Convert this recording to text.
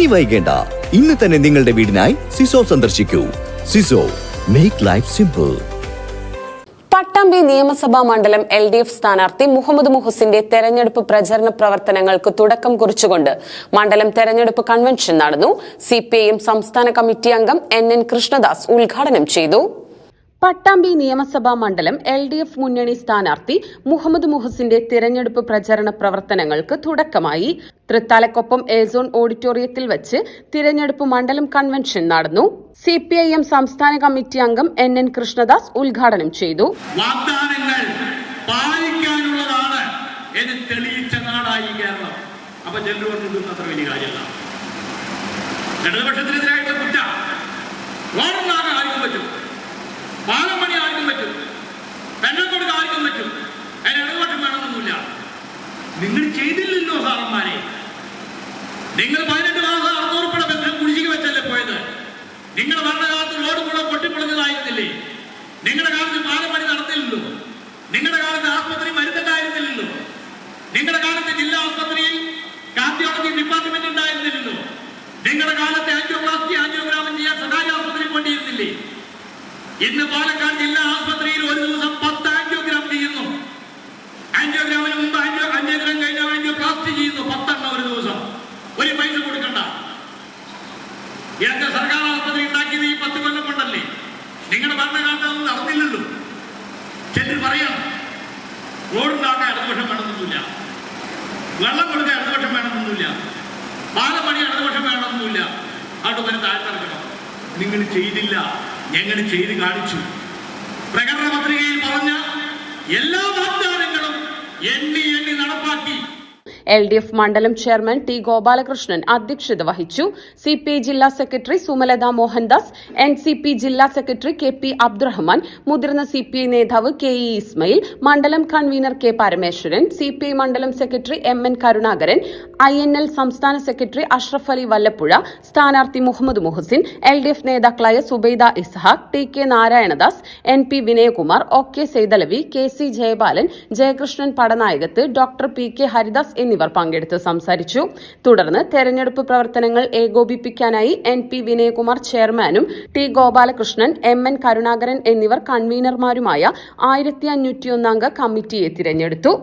ഇനി വൈകേണ്ട, ഇന്ന് തന്നെ നിങ്ങളുടെ വീടിനായി സിസോ സന്ദർശിക്കൂ. സിസോ, മേക്ക് ലൈഫ് സിമ്പിൾ. പട്ടാമ്പി നിയമസഭാ മണ്ഡലം LDF സ്ഥാനാർത്ഥി മുഹമ്മദ് മുഹസിന്റെ തെരഞ്ഞെടുപ്പ് പ്രചരണ പ്രവർത്തനങ്ങൾക്ക് തുടക്കം കുറിച്ചുകൊണ്ട് മണ്ഡലം തെരഞ്ഞെടുപ്പ് കൺവെൻഷൻ നടന്നു. CPIM സംസ്ഥാന കമ്മിറ്റി അംഗം NN കൃഷ്ണദാസ് ഉദ്ഘാടനം ചെയ്തു. പട്ടാമ്പി നിയമസഭാ മണ്ഡലം LDF മുന്നണി സ്ഥാനാർത്ഥി മുഹമ്മദ് മുഹസിന്റെ തിരഞ്ഞെടുപ്പ് പ്രചരണ പ്രവർത്തനങ്ങൾക്ക് തുടക്കമായി. തൃത്താലക്കൊപ്പം എ-സോൺ ഓഡിറ്റോറിയത്തിൽ വെച്ച് തിരഞ്ഞെടുപ്പ് മണ്ഡലം കൺവെൻഷൻ നടന്നു. CPIM സംസ്ഥാന കമ്മിറ്റി അംഗം NN കൃഷ്ണദാസ് ഉദ്ഘാടനം ചെയ്തു. വാഗ്ദാനങ്ങൾ പാലിക്കാനുള്ളതാണ് എന്ന് തെളിയിച്ച നാടായി കേരളം. അപ്പൊ ജനറോട് അത്ര വലിയ കാര്യമല്ല. ഇടതുപക്ഷത്തിനെതിരായിട്ടുള്ള കുറ്റം റോഡുണ്ടാക്കാൻ ആർക്കും പറ്റും, പാലം പണി ആർക്കും പറ്റും, പെണ്ണം കൊടുക്കാൻ ആർക്കും പറ്റും. അതിന് ഇടതുപക്ഷം വേണമെന്നൊന്നുമില്ല. നിങ്ങൾ ചെയ്തില്ലല്ലോ സാറന്മാരെ. നിങ്ങൾ 18 മാസം 600 രൂപ ബന്ധം കുടിശ്ശിക വെച്ചല്ലേ പോയത്. നിങ്ങളുടെ ഭരണകാലത്ത് റോഡ് മുഴുവൻ പൊട്ടിപ്പൊളിഞ്ഞതായിരുന്നില്ലേ? നിങ്ങളുടെ കാലത്ത് പാലം പണി നടത്തില്ലല്ലോ. നിങ്ങളുടെ കാലത്ത് ആസ്പത്രി മരുന്നുണ്ടായിരുന്നില്ലല്ലോ. നിങ്ങളുടെ കാലത്ത് ജില്ലാ ആസ്പത്രിയിൽ കാർഡിയോളജി ഡിപ്പാർട്ട്മെന്റ് ഉണ്ടായിരുന്നില്ലല്ലോ. നിങ്ങളുടെ കാലത്ത് ആൻജിയോഗ്രാമം ചെയ്യാൻ സ്വകാര്യ ആസ്പത്രി കൊണ്ടിരുന്നില്ലേ? ഇന്ന് പാലക്കാട് ജില്ലാ ആസ്പത്രിയിൽ ഒരു ദിവസം 10 ആൻജിയോഗ്രാം ചെയ്യുന്നു. ആൻജിയോഗ്രാമിന് മുമ്പ് ആൻജിയോഗ്രാം കഴിഞ്ഞാൽ ആൻജിയോപ്ലാസ്റ്റി ചെയ്യുന്നു 10 എണ്ണം ഒരു ദിവസം. ഒരു പൈസ കൊടുക്കണ്ട. ഇതൊക്കെ സർക്കാർ ആസ്പത്രി ഉണ്ടാക്കിയത് ഈ 10 കൊല്ലം കൊണ്ടല്ലേ? നിങ്ങളുടെ ഭരണകാലത്ത് അതൊന്നും നടന്നില്ലല്ലോ. ചിലർ പറയണം റോഡുണ്ടാക്കാൻ ഇടതുപക്ഷം വേണമെന്നൊന്നുമില്ല, വെള്ളം കൊടുക്കാൻ ഇടതുപക്ഷം വേണമെന്നൊന്നുമില്ല, പാലം പണി ഇടതുപക്ഷം വേണമെന്നൊന്നുമില്ല. അവിടെ വരെ താഴ്ത്തിറക്കണം. നിങ്ങൾ ചെയ്തില്ല, ഞങ്ങൾ ചെയ്ത് കാണിച്ചു. പ്രകടന പത്രികയിൽ പറഞ്ഞ എല്ലാ വാഗ്ദാനങ്ങളും എണ്ണി നടപ്പാക്കി. LDF മണ്ഡലം ചെയർമാൻ T ഗോപാലകൃഷ്ണൻ അധ്യക്ഷത വഹിച്ചു. CPI ജില്ലാ സെക്രട്ടറി സുമലത മോഹൻദാസ്, NCP ജില്ലാ സെക്രട്ടറി KP അബ്ദുറഹ്മാൻ, മുതിർന്ന CPI നേതാവ് KE ഇസ്മയിൽ, മണ്ഡലം കൺവീനർ K പരമേശ്വരൻ, CPI മണ്ഡലം സെക്രട്ടറി MN കരുണാകരൻ, INL സംസ്ഥാന സെക്രട്ടറി അഷ്റഫ് അലി വല്ലപ്പുഴ, സ്ഥാനാർത്ഥി മുഹമ്മദ് മുഹസിൻ, LDF നേതാക്കളായ Subaida Ishaq, TK Narayanadas, NP Vinayakumar, OK Saithalavi, KC Jayabalan, Jayakrishnan Padanayakath, doctor PK Haridas എന്നിവർ പങ്കെടുത്ത് സംസാരിച്ചു. തുടർന്ന് തെരഞ്ഞെടുപ്പ് പ്രവർത്തനങ്ങൾ ഏകോപിപ്പിക്കാനായി NP വിനയകുമാർ ചെയർമാനും T ഗോപാലകൃഷ്ണൻ, MN കരുണാകരൻ എന്നിവർ കൺവീനർമാരുമായ 1501 അംഗ കമ്മിറ്റിയെ തിരഞ്ഞെടുത്തു.